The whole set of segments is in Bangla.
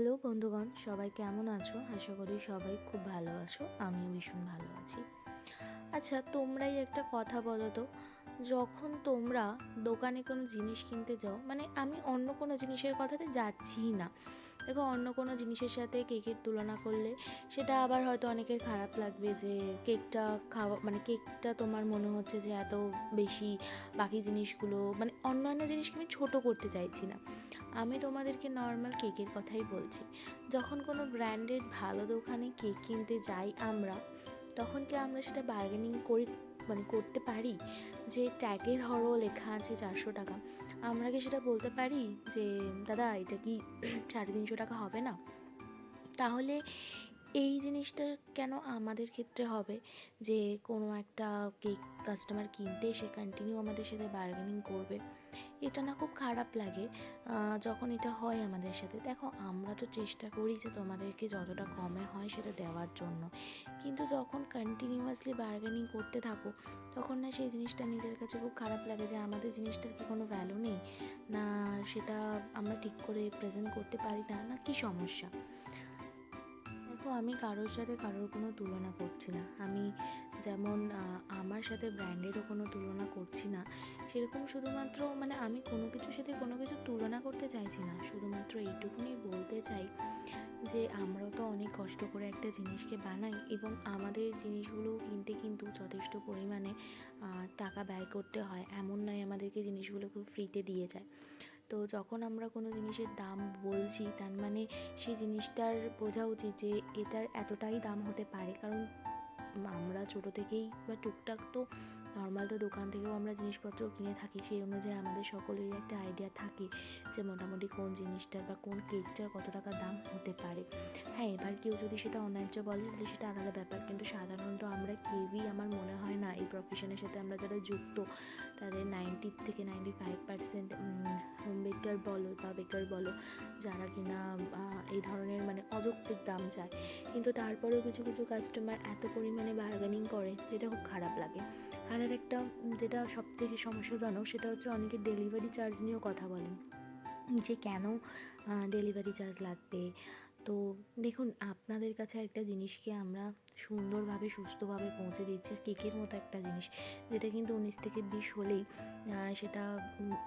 হ্যালো বন্ধুগণ, সবাই কেমন আছো? আশা করি সবাই খুব ভালো আছো। আমিও ভীষণ ভালো আছি। আচ্ছা, তোমরাই একটা কথা বলো তো, যখন তোমরা দোকানে কোনো জিনিস কিনতে যাও, মানে আমি অন্য কোনো জিনিসের কথাতে যাচ্ছিই না। দেখো, অন্য কোনো জিনিসের সাথে কেকের তুলনা করলে সেটা আবার হয়তো অনেকের খারাপ লাগবে যে কেকটা খাওয়া, মানে কেকটা তোমার মনে হচ্ছে যে এত বেশি, বাকি জিনিসগুলো মানে অন্যান্য জিনিসকে আমি ছোটো করতে চাইছি না। আমি তোমাদেরকে নর্মাল কেকের কথাই বলছি। যখন কোনো ব্র্যান্ডেড ভালো দোকানে কেক কিনতে যাই আমরা, তখন কি আমরা সেটা বার্গেনিং করি, মানে করতে পারি? যে ট্যাগে ধরো লেখা আছে 400 টাকা, আমরা কি সেটা বলতে পারি যে দাদা এটা কি 350 টাকা হবে না? তাহলে এই জিনিসটা কেন আমাদের ক্ষেত্রে হবে যে কোনো একটা কেক কাস্টমার কিনতে এসে কন্টিনিউ আমাদের সাথে বার্গেনিং করবে? এটা না খুব খারাপ লাগে যখন এটা হয় আমাদের সাথে। দেখো, আমরা তো চেষ্টা করি যে তোমাদেরকে যতটা কমে হয় সেটা দেওয়ার জন্য, কিন্তু যখন কন্টিনিউয়াসলি বার্গেনিং করতে থাকো, তখন না সেই জিনিসটা নিজের কাছে খুব খারাপ লাগে যে আমাদের জিনিসটার কি কোনো ভ্যালু নেই, না সেটা আমরা ঠিক করে প্রেজেন্ট করতে পারি না, না কি সমস্যা? দেখো, আমি কারোর সাথে কারোর কোনো তুলনা করছি না। আমি যেমন আমার সাথে ব্র্যান্ডেরও কোনো তুলনা করছি না, সেরকম শুধুমাত্র মানে আমি কোনো কিছুর সাথে কোনো কিছু তুলনা করতে চাইছি না। শুধুমাত্র এইটুকুনি বলতে চাই যে আমরাও তো অনেক কষ্ট করে একটা জিনিসকে বানাই, এবং আমাদের জিনিসগুলো কিনতে কিন্তু যথেষ্ট পরিমাণে টাকা ব্যয় করতে হয়। এমন নয় আমাদেরকে জিনিসগুলো খুব ফ্রিতে দিয়ে যায়। তো যখন আমরা কোনো জিনিসের দাম বলছি, তার মানে সেই জিনিসটার বোঝা উচিত যে এটার এতটাই দাম হতে পারে। কারণ আমরা ছোটো থেকেই বা টুকটাক তো নর্মাল তো দোকান থেকেও আমরা জিনিসপত্র কিনে থাকি, সেই অনুযায়ী আমাদের সকলেরই একটা আইডিয়া থাকে যে মোটামুটি কোন জিনিসটার বা কোন কেকটার কত টাকা দাম হতে পারে। হ্যাঁ, এবার কেউ যদি সেটা অন্যায্য বলে তাহলে সেটা আলাদা ব্যাপার, কিন্তু সাধারণত আমরা কেউই, আমার মনে হয় না এই প্রফেশনের সাথে আমরা যারা যুক্ত তাদের 90 থেকে 95% হোম বেকার বলো বা বেকার বলো, যারা কিনা এই ধরনের মানে অযৌক্তিক দাম চায়, কিন্তু তারপরেও কিছু কিছু কাস্টমার এত পরিমাণে বার্গেনিং করে যেটা খুব খারাপ লাগে। আর একটা যেটা সবথেকে সমস্যাজনক, সেটা হচ্ছে অনেকে ডেলিভারি চার্জ নিয়েও কথা বলেন যে কেন ডেলিভারি চার্জ লাগবে। তো দেখুন, আপনাদের কাছে একটা জিনিসকে আমরা সুন্দরভাবে সুস্থভাবে পৌঁছে দিচ্ছি, কেকের মতো একটা জিনিস যেটা কিন্তু 19 থেকে 20 হলেই সেটা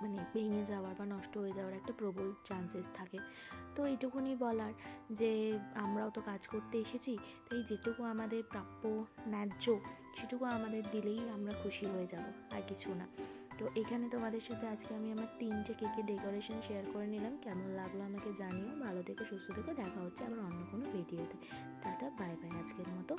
মানে ভেঙে যাওয়ার বা নষ্ট হয়ে যাওয়ার একটা প্রবল চান্সেস থাকে। তো এইটুকুনি বলার যে আমরাও তো কাজ করতে এসেছি, তাই যেটুকু আমাদের প্রাপ্য, ন্যায্য, সেটুকু আমাদের দিলেই আমরা খুশি হয়ে যাব, আর কিছু না। তো এখানে তোমাদের সাথে আজকে আমি আমার 3টে কেকের ডেকোরেশন শেয়ার করে নিলাম। কেমন লাগলো আমাকে জানিও। ভালো থেকে সুস্থ থেকে দেখা হচ্ছে আবার অন্য কোনো ভিডিওতে। টাটা, বাই বাই, আজকের মতো।